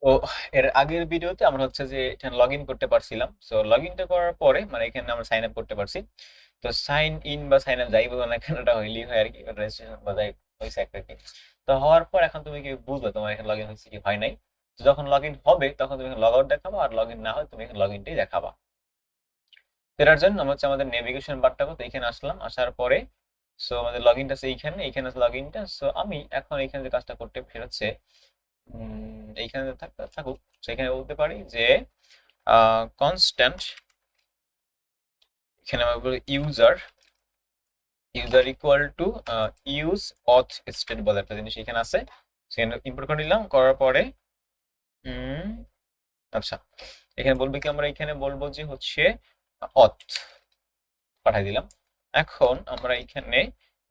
তো এর আগের ভিডিওতে আমরা হচ্ছে যে এখানে লগ ইন করতে পারছিলাম। সো লগ ইনটা করার পরে মানে এখানে আমরা সাইন আপ করতে পারছি। তো সাইন ইন বা সাইন আপ যাই বলো না কেন, ওটা হইলেই হয় আর কি, রেজিস্ট্রেশন বা যাই হয়েছে একটা কি। তো হওয়ার পর এখন তুমি কি বুঝবে তোমার এখানে লগ ইন হয়েছে কি হয় নাই। তো যখন লগ ইন হবে তখন তুমি লগ আউট দেখাবা, আর লগ ইন না হয় তুমি এখানে লগ ইনটাই দেখাবা। এটার জন্য আমরা হচ্ছে আমাদের নেভিগেশন বারটা করতে এখানে আসলাম, আসার পরে সো আমাদের লগ ইনটা আছে এইখানে, এইখানে আছে লগ ইনটা। সো আমি এখন এখানে যে কাজটা করতে ফেরোচ্ছে এইখানে থাকুক, সেখানে বলতে পারি যে কনস্ট্যান্ট, এখানে আমরা বলি user user equal to use of state বলে একটা জিনিস এখানে আছে, সেখানে ইম্পোর্ট করে নিলাম। করার পরে আচ্ছা, এখানে বলবে কি, আমরা এখানে বলবো যে হচ্ছে অথ পাঠাই দিলাম। এখন আমরা এখানে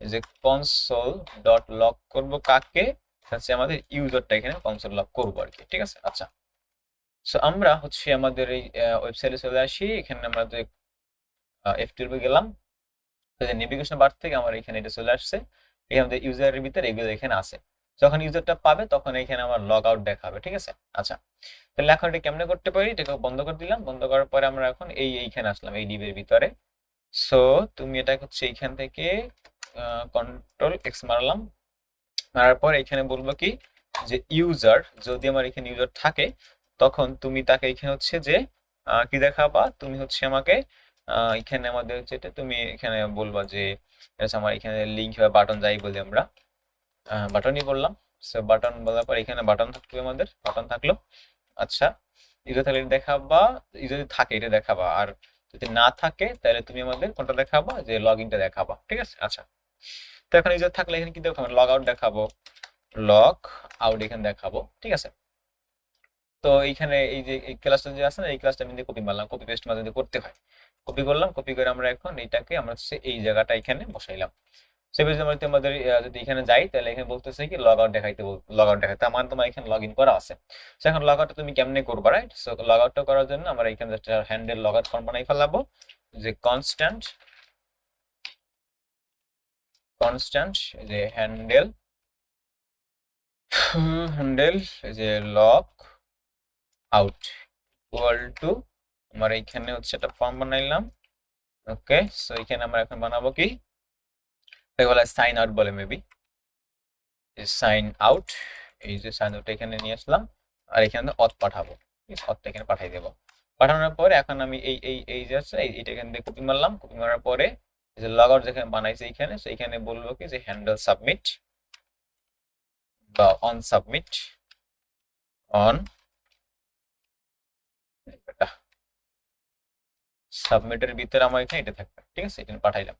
যে কনসোল ডট লগ করব কাকে, হচ্ছে আমাদের ইউজারটা এখানে কনসোল লগ করবো আর কি, ঠিক আছে। আচ্ছা, সো আমরা হচ্ছে আমাদের এই ওয়েবসাইটে চলে আসি। এখানে আমরা যে F12 গেলাম, যে নেভিগেশন বার থেকে আমার এখানে এটা চলে আসছে। এখানে আমাদের ইউজারের ভিতরে এগুলো এখানে আছে। যখন ইউজারটা পাবে তখন এখানে আমার লগ আউট দেখাবে, ঠিক আছে। আচ্ছা, তাহলে এখন এটা কেমনে করতে পারি, এটাকে বন্ধ করে দিলাম। বন্ধ করার পরে আমরা এখন এইখানে আসলাম এই ডিবের ভিতরে। সো তুমি এটা হচ্ছে এইখান থেকে কন্ট্রোল এক্স মারলাম। মারার পর এখানে বলবো কি যে ইউজার, যদি আমার এখানে ইউজার থাকে তখন তুমি তাকে এখানে হচ্ছে যে কি দেখাবা, তুমি হচ্ছে আমাকে এখানে আমাদের হচ্ছে এটা তুমি এখানে বলবা যে এটা হচ্ছে আমার এখানে লিঙ্ক বা বাটন যাই বলি আমরা, বাটনই বললাম। সো বাটন বলার পর এখানে বাটন থাকবে, আমাদের বাটন থাকলো। আচ্ছা, ইউজার থাকলে এটা দেখাবা, যদি থাকে এটা দেখাবা, আর যদি না থাকে তাহলে তুমি আমাদের কোনটা দেখাবা, যে লগ ইনটা দেখাবা, ঠিক আছে। আচ্ছা, তো এখন ইউজার থাকলে এখানে কি দেখাবো, লগ আউট দেখাবো, লগ আউট এখানে দেখাবো, ঠিক আছে। তো এইখানে এই যে এই ক্লাসটা যে আছে না, এই ক্লাসটা আমি কপি মারলাম, কপি পেস্ট মাঝে মধ্যে করতে হয়। কপি করলাম, কপি করে আমরা এখন এইটাকে আমরা হচ্ছে এই জায়গাটা এখানে বসাইলাম। সেভাবে যদি আমাদের যদি এখানে যাই তাহলে এখানে বলতেছে কি লগ আউট দেখাইতে, লগ আউট দেখাইতে আমার তোমার এখানে লগ ইন করা আছে। তো এখন লগ আউটটা তুমি কেমনে করবা, রাইট? সো লগ আউটটা করার জন্য আমরা এখানে একটা হ্যান্ডেল লগ আউট ফর্ম বানাই ফেলাবো, যে কনস্ট্যান্ট কনস্ট্যান্ট যে হ্যান্ডেল হ্যান্ডেল যে লগ আউট ইকুয়াল টু, আমার এইখানে হচ্ছে একটা ফর্ম বানাইলাম। ওকে, সো এখানে আমরা এখন বানাবো কি, এটাকে বলে সাইন আউট বলে মেবি, সাইন আউট। এই যে সাইন আউট এখানে নিয়ে আসলাম, আর এখানে অথ পাঠাবো, অথটা এখানে পাঠাই দেবো। পাঠানোর পরে এখন আমি এই যে আছে এইটা এখান থেকে কপি মারলাম। কপি মারার পরে এই যে লগ আউট যেখানে বানাইছে এইখানে, সেইখানে বলবো কি যে হ্যান্ডেল সাবমিট বা অন সাবমিট, অন সাবমিটের ভিতরে আমার এখানে এটা থাকবে, ঠিক আছে। এখানে পাঠাইলাম,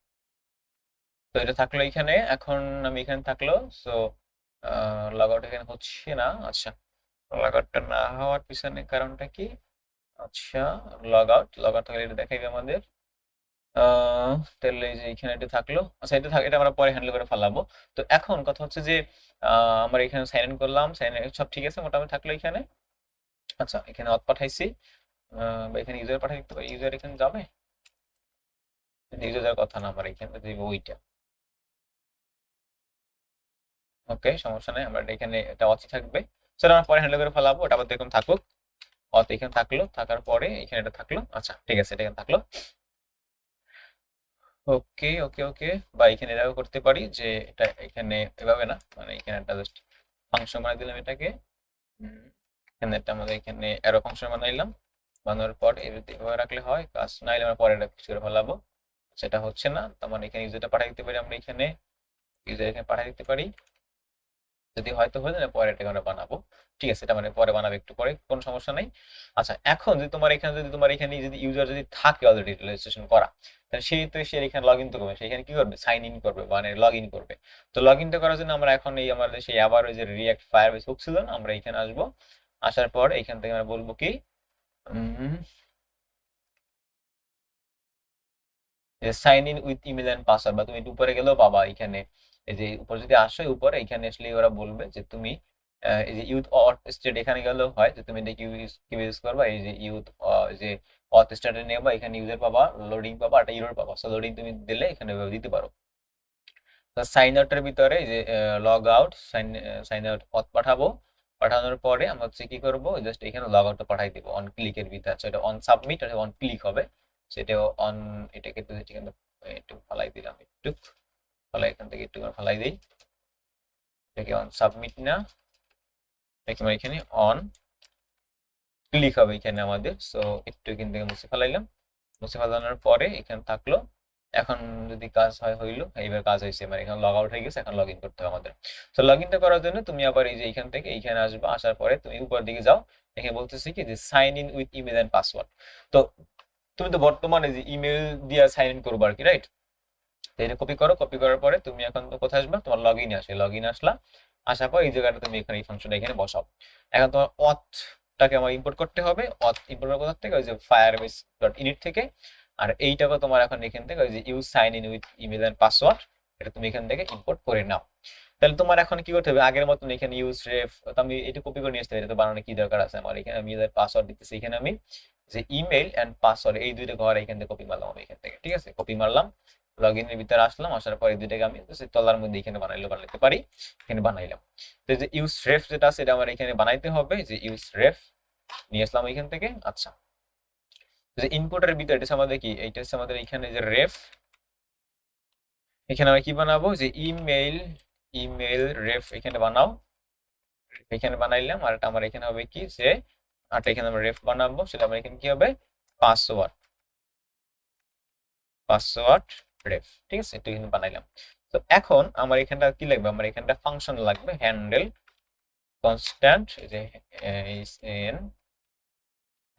তো এটা থাকলো এখানে। এখন আমি এখানে থাকলো। সো লগ আউট এখানে হচ্ছে না। আচ্ছা, লগ আউটটা না হওয়ার পিছনে কারণটা কি? আচ্ছা, লগ আউট থাকলে এটা দেখাইবে আমাদের। তাহলে এই যে এখানে এটা থাকলো। আচ্ছা, এটা আমরা পরে হ্যান্ডেল করে ফেলাবো। তো এখন কথা হচ্ছে যে আমরা এখানে সাইন ইন করলাম, সাইন ইন সব ঠিক আছে মোটামুটি থাকলো এখানে। আচ্ছা, এখানে অথ পাঠাইছি, বা এখানে ইউজার পাঠাই দিতে পারি, ইউজার এখানে যাবে, ইউজার কথা না, আমার এখানে দিব ওইটা। ওকে, সমস্যা নাই, আমরা এখানে এটা অথ থাকবে। সেটা আমরা পরে হ্যান্ডেল করে ফেলাবো, ওটা আবার দেখুন থাকুক। অথ এখানে থাকলো, থাকার পরে এখানে এটা থাকলো। আচ্ছা, ঠিক আছে, এটা এখানে থাকলো। ওকে ওকে ওকে, বা এখানে এটাও করতে পারি যে এটা এখানে এভাবে না, মানে এখানে একটা জাস্ট ফাংশন বানাই দিলাম এটাকে। এখানে একটা আমাদের এখানে অ্যারো ফাংশন বানাইলাম। বানানোর পর এভাবে রাখলে হয় কাজ, না হলে আমরা পরে এটা কিছু করে ফেলাবো। সেটা হচ্ছে না, তার মানে এখানে ইউজারটা পাঠিয়ে দিতে পারি, আমরা এখানে ইউজার এখানে পাঠিয়ে দিতে পারি। যদি হয়তো হয়ে যায় পরে এটাকে আমরা বানাবো, ঠিক আছে। এটা মানে পরে বানাবো, একটু পরে, কোনো সমস্যা নাই। আচ্ছা, এখন যদি তোমার এখানে যদি ইউজার যদি থাকে অলরেডি রেজিস্ট্রেশন করা, তাহলে সেই তো সে এখানে লগ ইন তো করবে, সেখানে কি করবে, সাইন ইন করবে, মানে লগ ইন করবে। তো লগ ইনটা করার জন্য আমরা এখন এই আমাদের সেই আবার ওই যে রিয়াক্ট ফায়ারবেস হুক ছিল না, আমরা এখানে আসবো। আসার পর এখান থেকে আমরা বলবো কি sign in with email and password, বা তুমি একটু উপরে গেলেও পাবা এখানে। এই যে উপরে যদি আসো, উপরে এখানে আসলে ওরা বলবে যে তুমি এই যে ইউথ অথ স্টেট, এখানে গেলেও হয় যে তুমি এটা কি ইউজ করবা, এই যে ইউথ যে অথ স্টেটে নেবা, এখানে ইউজার পাবা, লোডিং পাবা, একটা ইউজার পাবা। সো লোডিং তুমি দিলে এখানে দিতে পারো। তো সাইন আউটের ভিতরে এই যে লগ আউট সাইন আউট অথ পাঠাবো। পাঠানোর পরে আমরা হচ্ছে কি করব, জাস্ট এখানে লগ আউট পাঠাই দিব অন ক্লিকের ভিতরে। আচ্ছা, এটা অন সাবমিট আর অন ক্লিক হবে, সেটাও অন। এটাকে তো এখানে একটু ফালাই দিলাম, একটু ফালাই, এখান থেকে একটু ফালাই দিই, এটাকে অন সাবমিট না, এখানে অন ক্লিক হবে এখানে আমাদের। সো একটু এখান থেকে মুছে ফেলাইলাম, মুছে ফেলানোর পরে এখানে থাকলো। এখন যদি কাজ হয় হইলো, এইবার কাজ হয়েছে, মানে এখানে লগ আউট হয়ে গেছে, এখন লগ ইন করতে হবে আমাদের। তো লগ ইনটা করার জন্য তুমি আবার এই যে এখান থেকে এইখানে আসবে, আসার পরে তুমি উপর দিকে যাও, এখানে বলতেছি কি যে sign in with email and password. তো তুমি তো বর্তমানে যে ইমেল দিয়ে সাইন ইন করবো আর কি, রাইট? তো এটা কপি করো, কপি করার পরে তুমি এখন তো কোথায় আসবে, তোমার লগ ইনে আসে, লগ ইন আসলা, আসার পর এই জায়গাটা তুমি এখানে এই ফাংশনটা এখানে বসাও। এখন তোমার অথটাকে আমার ইম্পোর্ট করতে হবে, অথ ইম্পোর্ট করার কোথা থেকে, ওই যে ফায়ারবেস ডট ইনিট থেকে। আর এইটাকে তোমার এখন এখান থেকে ওই যে use sign in with email and password, এটা তুমি এখান থেকে ইম্পোর্ট করে নাও। তাহলে তোমার এখন কি করতে হবে, আগের মতন এখানে ইউজ রেফ, তো আমি এটা কপি করে নিয়ে আসতে হবে, এটা তো বানানো কি দরকার আছে আমার, এখানে আমি পাসওয়ার্ড দিতেছি, এখানে আমি যে ইমেল এন্ড পাসওয়ার্ড এই দুইটা ঘর এখান থেকে কপি মারলাম আমি এখান থেকে, ঠিক আছে? কপি মারলাম, লগ ইনের ভিতরে আসলাম, আসার পরে এই দুইটাকে আমি তলার মধ্যে এখানে বানাইতে পারি, এখানে বানাইলাম। তো যে ইউজ রেফ যেটা আছে এটা আমার এখানে বানাইতে হবে, যে ইউজ রেফ নিয়ে আসলাম এখান থেকে। আচ্ছা, যে ইনপুটের ভিতরে এটা আমাদের কি, এইটা হচ্ছে আমাদের এখানে যে রেফ, এখানে আমরা কি বানাবো, যে ইমেল, ইমেল রেফ এখানে বানাও, এখানে বানাইলাম। আর এটা আমার এখানে হবে কি, যে আরটা এখানে আমরা রেফ বানাবো, সেটা আমার এখানে কি হবে, পাসওয়ার্ড, পাসওয়ার্ড রেফ, ঠিক আছে? এটা এখানে বানাইলাম। তো এখন আমার এখানটা কি লাগবে, আমার এখানটা ফাংশন লাগবে, হ্যান্ডেল কনস্ট্যান্ট, যে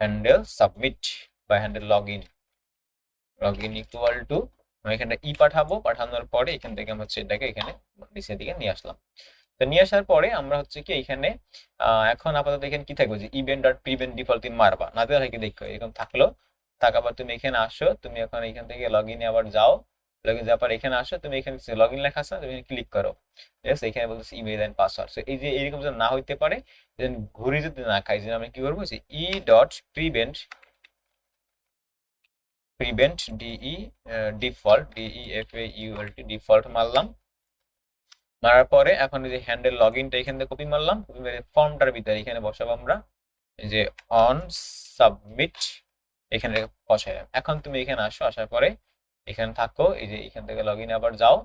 হ্যান্ডেল সাবমিট বা handle login, login equal to আমি এখানে ই পাঠাবো, পাঠানোর পরে এখান থেকে আমরা হচ্ছে এটাকে এখানে নিচের দিকে নিয়ে আসলাম। তো নিয়ে আসার পরে আমরা হচ্ছে কি এখানে এখন আপাতত এখানে কি থাকবে, যে ইভেন্ট ডট প্রিভেন্ট ডিফল্ট তুমি মারবা না, দিলে কি দেখো এরকম থাকলো। আবার তুমি এখানে আসো, তুমি এখন এখান থেকে লগ ইনে আবার যাও, লগ ইন যাওয়ার পর এখানে আসো, তুমি এখানে লগ ইন লেখা আছে, তুমি ক্লিক করো, ঠিক আছে? এখানে বলতেছে ইমেল এন্ড পাসওয়ার্ড। সো এই যে এরকম যেন না হইতে পারে, যেন ঘুরে যদি না খাই, যে আমি কি করবো, যে E dot prevent, prevent DE default, ডিইএফএইউএলটি default মারলাম। মারার পরে এখন এই যে হ্যান্ডেল লগইনটা এখান থেকে কপি মারলাম, কপি মেরে ফর্মটার ভিতরে এখানে বসাবো আমরা, এই যে অন সাবমিট এখানে বসাইলাম। এখন তুমি এখানে আসো, আসার পরে এখানে থাকো, এই যে এখান থেকে লগ ইন আবার যাও,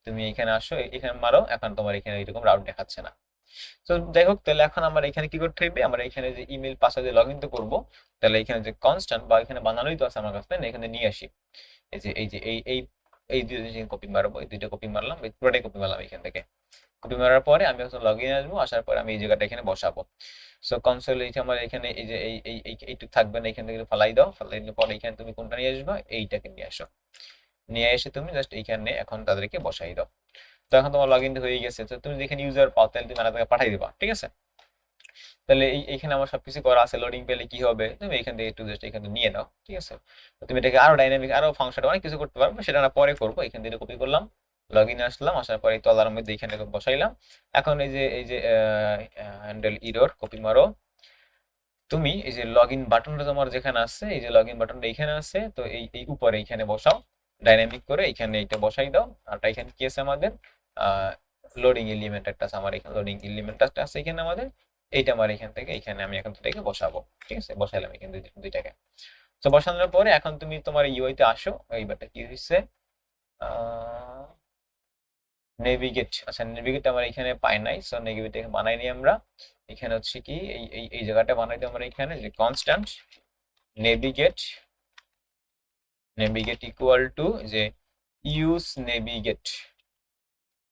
তুমি এখানে আসো, এখানে মারো, এখন তোমার এখানে এরকম রাউট দেখাচ্ছে না। তো যাই হোক, তাহলে এখন আমার এখানে কি করতে হবে, আমরা এখানে যে ইমেল পাসওয়ার্ড লগ ইন তো করবো, তাহলে এখানে যে কনস্ট্যান্ট বা এখানে বানানোই তো আছে আমার কাছে, এখানে নিয়ে আসি, এই যে এই দুইটা কপি মারবো, এই দুইটা কপি মারলাম, এই পুরোটাই কপি মারলাম এখান থেকে। কপি মারার পরে আমি এখন লগ ইন আসবো, আসার পরে আমি এই জায়গাটা এখানে বসাবো। সো কনসোল এই আমার এখানে এই যে এইটুক থাকবে না, এখান থেকে ফালাই দাও, ফালাই দিলে পরে এখানে তুমি কোনটা নিয়ে আসবে, এইটাকে নিয়ে আসো, নিয়ে এসে তুমি জাস্ট এইখানে এখন তাদেরকে বসাই দাও। তো এখন তোমার লগ ইন হয়ে গেছে, তো তুমি যেখানে ইউজার পাও তাহলে তুমি তাকে পাঠাই দিবা, ঠিক আছে? তাহলে এইখানে আমার সবকিছু করা আছে, লোডিং পেলে কি হবে, তুমি এখান থেকে একটু জাস্ট এখানে নিয়ে নাও, ঠিক আছে? তুমি এটাকে আরো ডাইনামিক, আরো ফাংশন অনেক কিছু করতে পারবে, সেটা আমরা পরে করবো। এখান থেকে কপি করলাম, লগ ইন আসলাম, আসার পরে তলার মধ্যে এখানে বসাইলাম। এখন এই যে হ্যান্ডেল ইরর কপি মারো, তুমি এই যে লগ ইন বাটনটা তোমার যেখানে আছে, এই যে লগ ইন বাটনটা এখানে আছে, তো এই উপরে এখানে বসাও, ডাইনামিক করে এখানে এটা বসাই দাও। আর এখানে কি আছে আমাদের, লোডিং এলিমেন্ট একটা আছে, আমার এখানে লোডিং এলিমেন্ট আছে এখানে আমাদের, এইটা আমার এখান থেকে এখানে আমি এখন দুটাকে বসাবো, ঠিক আছে? বসাইলাম এখানে দুইটাকে। তো বসানোর পরে এখন তুমি তোমার ইউআইতে আসো, এইবারটা কি হয়েছে, নেভিগেট, আচ্ছা নেভিগেট আমার এখানে পাই নাই, সো নেভিগেট বানাই নি আমরা। এখানে হচ্ছে কি এই জায়গাটা বানাইতে আমরা এখানে যে constant navigate, navigate equal to যে ইউজ নেভিগেট,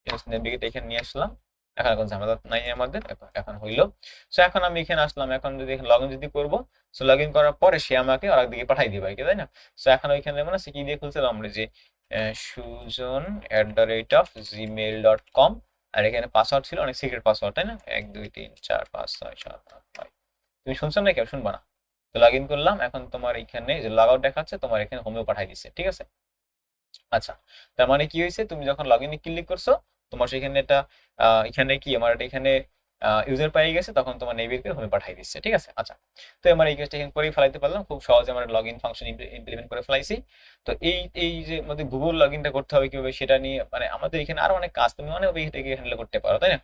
ইউজ নেভিগেট এখানে নিয়ে আসলাম। এখন ঝামেলা নাই আমাদের, এখন হইলো। সো এখন আমি এখানে আসলাম, এখন যদি লগ ইন যদি করবো, সো লগ ইন করার পরে সে আমাকে আর একদিকে পাঠাই দিবে, তাই না? সো এখন ওইখানে মানে সে কি দিয়ে খুলছিলাম আমরা, যে sujan@gmail.com, আর এখানে পাসওয়ার্ড ছিল অনেক সিক্রেট পাসওয়ার্ড, তাই না? 1 2 3 4 5 6 7 8 9, তুমি শুনছো না, কেউ শুনবা না। তো লগ ইন করলাম, এখন তোমার এখানে যে লগ আউট দেখাচ্ছে, তোমার এখানে হোমেও পাঠাই দিচ্ছে, ঠিক আছে? আচ্ছা, তার মানে কি হয়েছে, তুমি যখন লগ ইনে ক্লিক করছো, তোমার সেখানে এটা এখানে কি আমার এটা এখানে ইউজার পেয়ে গেছে, তখন তোমার নেভিগেট হোমে পাঠিয়ে দিচ্ছে, ঠিক আছে? আচ্ছা, তো আমার এই কাজটা এখানে করেই ফেলাইতে পারলাম, খুব সহজে আমরা লগ ইন ফাংশন ইমপ্লিমেন্ট করে ফেলাইছি। তো এই যে আমাদের গুগল লগ ইনটা করতে হবে কিভাবে, সেটা নিয়ে মানে আমাদের এখানে আরো অনেক কাজ তুমি অনেকভাবে এটাকে হ্যান্ডেল করতে পারো, তাই না?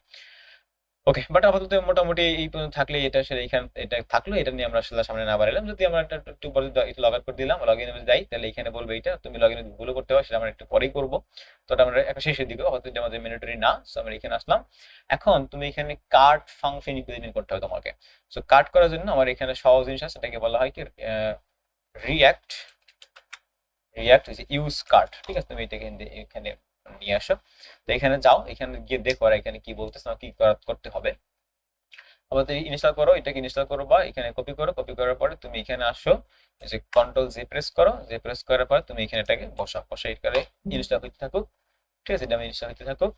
ওকে, বাট আপাতত মোটামুটি এই পর্যন্ত থাকলে এটা আসলে এটা থাকলো, এটা নিয়ে আমরা আসলে সামনে না বাড়ালাম। যদি আমরা একটু পরে লগ আউট করে দিলাম, লগ ইন যাই, তাহলে এখানে বলবে এটা তুমি লগ ইন ভুলও করতে পারো, সেটা আমরা একটু পরেই করবো। তো এটা আমরা একটা শেষের দিকে, অত এটা আমাদের ম্যান্ডেটরি না। সো আমরা এখানে আসলাম। এখন তুমি এখানে কার্ট ফাংশন ইমপ্লিমেন্ট করতে হবে তোমাকে। সো কার্ট করার জন্য আমার এখানে সহজ জিনিস আছে, সেটাকে বলা হয় কি রিয়াক্ট রিয়াক্ট ইউজ কার্ট। ঠিক আছে, তুমি এটাকে এখানে নিয়ে আসো। তো এখানে যাও, এখানে গিয়ে দেখো আর এখানে কি বলতেছে, কি করতে হবে। আমাদের ইনস্টল করো, এটাকে ইনস্টল করো বা এখানে কপি করো, কপি করার পরে তুমি এখানে আসো, যে কন্ট্রোল জে প্রেস করো, জে প্রেস করার পর তুমি এখানে এটাকে বসাই করে ইনস্টল হইতে থাকুক। ঠিক আছে, এটা আমি ইনস্টল হইতে থাকুক।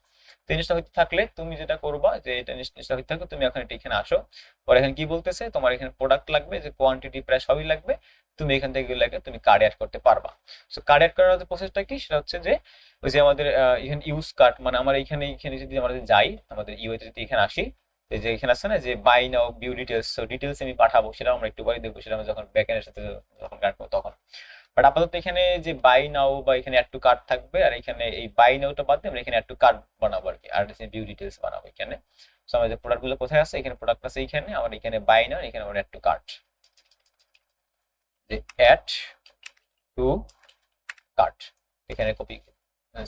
তো ইনস্টল হইতে থাকলে তুমি যেটা করবা, যে এটা ইনস্টল হইতে থাকুক, তুমি এখন এটা এখানে আসো। পরে এখানে কি বলতেছে, তোমার এখানে প্রোডাক্ট লাগবে, যে কোয়ান্টিটি প্রায় সবই লাগবে, তুমি এখান থেকে লাগে তুমি কার্ড অ্যাড করতে পারবা। সো কার্ড অ্যাড করার প্রসেসটা কি, সেটা হচ্ছে যে ওই যে আমাদের এখানে ইউজ কার্ড, মানে আমার এখানে এখানে যদি আমরা যাই, আমাদের ইউআইতে যদি এখানে আসি, এই যে এখানে আছে না যে buy now view details, so details আমি পাঠাবো, সেটা আমরা একটু পরে দেখবো, সেটা আমরা যখন ব্যাকএন্ডের সাথে যখন কাটবো তখন। বাট আপাতত এখানে যে বাই নাও বা এখানে অ্যাড টু কার্ট থাকবে, আর এখানে এই বাই নাওটা বাদ দিয়ে আমরা এখানে অ্যাড টু কার্ট বানাবো আর কি, আর ভিউ ডিটেলস বানাবো এখানে। সো আমাদের প্রোডাক্ট গুলো কোথায় আছে, এখানে প্রোডাক্ট আছে এখানে, আমার এখানে বাই নাও, এখানে আমরা অ্যাড টু কার্ট, যে অ্যাড টু কার্ট, এখানে কপি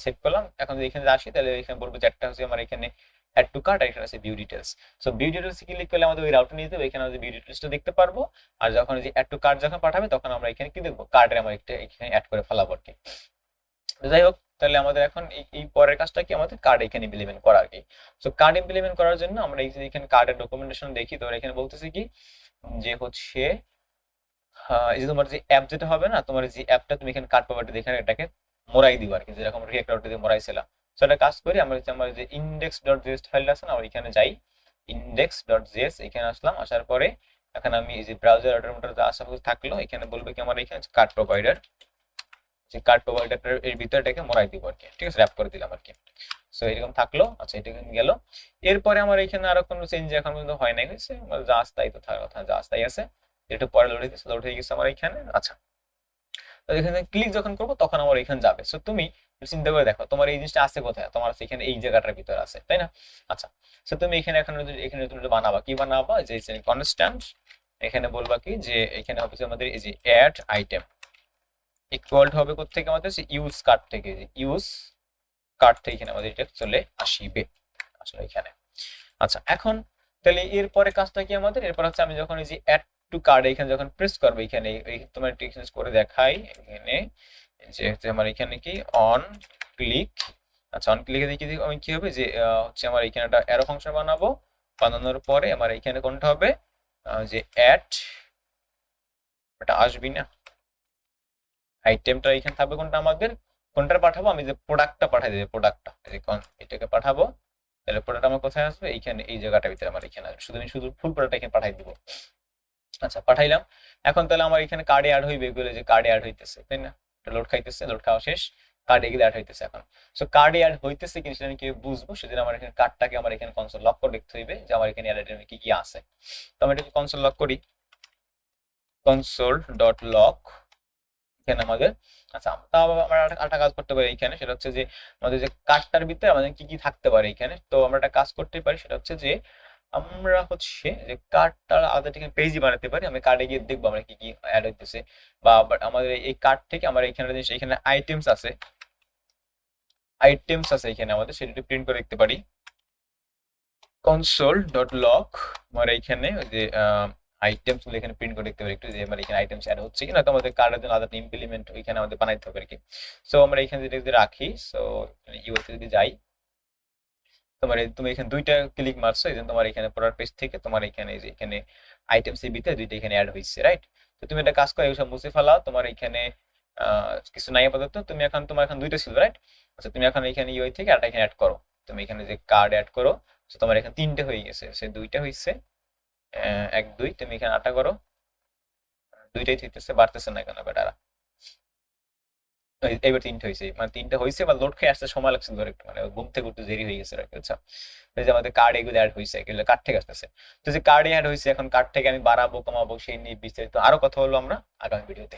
সেভ করলাম। এখন যদি এখানে আসি, তাহলে এখানে বলবো যে একটা হচ্ছে আমার এখানে অ্যাড টু কার্ট, আর এখানে আছে view details. So view details click করলে আমাদের ওই রাউটে নিয়ে যাবে, এখানে আমাদের ভিউ ডিটেলসটা দেখতে পারবো। আর যখন যে অ্যাড টু কার্ট যখন পাঠাবে, তখন আমরা এখানে কি দেখবো, কার্ডের আমরা একটা এখানে অ্যাড করে ফেলাবো আর কি। যাই হোক, তাহলে আমাদের এখন এই পরের কাজটা কি, আমাদের কার্ড এখানে ইমপ্লিমেন্ট করা আর কি। সো কার্ড ইমপ্লিমেন্ট করার জন্য আমরা এখানে কার্ডের ডকুমেন্টেশন দেখি। তো এখানে বলতেছে কি, যে হচ্ছে এই যে তোমার যে অ্যাপ যেটা হবে না, তোমার যে অ্যাপটা তুমি এখানে কার্ড প্রপার্টি এখানে এটাকে মোড়াই দিবা আর কি, যেরকম রিঅ্যাক্ট আউট দিয়ে মোড়াইছিলাম। সো এটা কাজ করি, আমরা আমার যে ইন্ডেক্স ডট জেএস ফাইল আছে না, আমরা এখানে যাই, ইন্ডেক্স ডট জেএস এখানে আসলাম। আসার পরে এখন আমি এই যে ব্রাউজার অটোমেটর যা আশা থাকলো, এখানে বলবে কি আমার এখানে কার্ড প্রোভাইডার, যে কার্ড প্রোভাইডার এর ভিতরটাকে মোড়াই দিব আর কি। ঠিক আছে, র‍্যাপ করে দিলাম আর কি। সো এরকম থাকলো। আচ্ছা, এটা গেল। এরপরে আমার এখানে আরো কোনো চেঞ্জ এখন পর্যন্ত হয় নাই, হয়েছে যা আস্তাই তো থাকার কথা, যা আস্তাই আছে। একটু পরে লোড হয়ে গেছে আমার এখানে। আচ্ছা, তো এখানে ক্লিক যখন করবো, তখন আমার এখানে যাবে। সো তুমি চিন্তা করে দেখো, তোমার এই জিনিসটা আছে কোথায়, তোমার এখানে এই জায়গাটার ভিতরে আছে, তাই না? আচ্ছা, সো তুমি এখানে এখন এখানে তুমি বানাবা, কি বানাবা, যে কনস্ট্যান্ট, এখানে বলবা কি, যে এখানে হবে আমাদের এই যে অ্যাড আইটেম ইকুয়াল হবে কোথেকে, আমাদের ইউজ কার্ড থেকে, যে ইউজ কার্ড থেকে এখানে আমাদের এটা চলে আসিবে আসলে এখানে। আচ্ছা, এখন তাহলে এরপরে কাজটা কি আমাদের, এরপর হচ্ছে আমি যখন এই যে অ্যাড টু কার্ড এখানে যখন প্রেস করবো, এখানে তোমার একটু এক্সচেঞ্জ করে দেখাই এখানে, যে হচ্ছে আমার এখানে কি অন ক্লিক। আচ্ছা, অন ক্লিকে দেখি আমি কি হবে, যে হচ্ছে আমার এখানে একটা অ্যারো ফাংশন বানাবো, বানানোর পরে আমার এখানে কোনটা হবে, যে অ্যাড, এটা আসবি না, আইটেমটা এখানে থাকবে কোনটা আমাদের, কোনটা পাঠাবো, আমি যে প্রোডাক্টটা পাঠাই দেবো, প্রোডাক্টটা এটাকে পাঠাবো। তাহলে প্রোডাক্ট আমার কোথায় আসবে, এইখানে এই জায়গাটার ভিতরে আমার এখানে আসবে, শুধু আমি ফুল প্রোডাক্ট এখানে পাঠাই দিব। আচ্ছা, পাঠাইলাম। এখন তাহলে আমার এখানে কার্ডে অ্যাড হইবে, এগুলো যে কার্ডে অ্যাড হইতেছে, তাই না? লোড খাইতেছে, লোড খাওয়া শেষ, কার্ডে এগুলো অ্যাড হইতেছে এখন। সো কার্ডে অ্যাড হইতেছে কিন্তু সেটা আমি কি বুঝবো, সেদিন আমার এখানে কার্ডটাকে আমার এখানে কনসোল লক করে দেখতে হইবে, যে আমার এখানে অ্যাড কি কি আছে। তো আমি এটাকে কনসোল লক করি, কনসোল ডট লক এখানে আমাদের। আচ্ছা, তাও আমরা একটা কাজ করতে পারি এখানে, সেটা হচ্ছে যে আমাদের যে কার্ডটার ভিতরে আমাদের কি কি থাকতে পারে এখানে। তো আমরা একটা কাজ করতে পারি, সেটা হচ্ছে যে আমরা হচ্ছে যে কার্ডটা আলাদা থেকে পেজই বানাতে পারি। আমি কার্ডে গিয়ে দেখবো আমরা কি কি অ্যাড হইতেছে, বা আমাদের এই কার্ড থেকে আমার এখানে জিনিস, এখানে আইটেমস আছে, এখানে আমাদের সেটা প্রিন্ট করে দেখতে পারি। কনসোল ডট লক আমার এইখানে ওই যে আইটেমস গুলো এখানে প্রিন্ট করে দেখতে পারি একটু, যে আমার এখানে আইটেমস অ্যাড হচ্ছে কিনা। তো আমাদের কার্ডের জন্য আলাদা ইমপ্লিমেন্ট ওইখানে আমাদের বানাইতে হবে আর কি। সো আমরা এখানে যদি রাখি, সো ইউতে যদি যাই, তুমি এখানে দুইটা ক্লিক মারছো, এই জন্য তোমার এখানে প্রোডাক্ট পেজ থেকে তোমার এখানে যে এখানে আইটেমস এর ভিতরে দুইটা এখানে অ্যাড হইছে, রাইট? তো তুমি একটা কাজ করো, এসব মুছে ফেলাও, তোমার এখানে কিছু নাই আপাতত। তুমি এখন তোমার এখন দুইটা ছিল, রাইট? আচ্ছা, তুমি এখন এখানে ইউআই থেকে আরেকটা এখানে অ্যাড করো, তুমি এখানে যে কার্ড অ্যাড করো। তো তোমার এখানে তিনটে হয়ে গেছে, সে দুইটা হইছে, 1 2, তুমি এখানে 8টা করো, দুইটাই থইতেছে, বাড়তেছে না কেন বেটারা? এবার তিনটে হয়েছে, মানে তিনটা হয়েছে, বা লোড খেয়ে আসতে সময় লাগছে ধরে একটু, মানে ঘুম থেকে একটু দেরি হয়ে গেছে আর কি। আচ্ছা, এই যে আমাদের কার্ড এগুলো অ্যাড হয়েছে, এগুলো কার্ড থেকে আসতেছে। তো যে কার্ডে অ্যাড হয়েছে, এখন কার্ড থেকে আমি বাড়াবো কমাবো সেই নিয়ে বিস্তারিত আরো কথা হলো আমরা আগামী ভিডিওতে।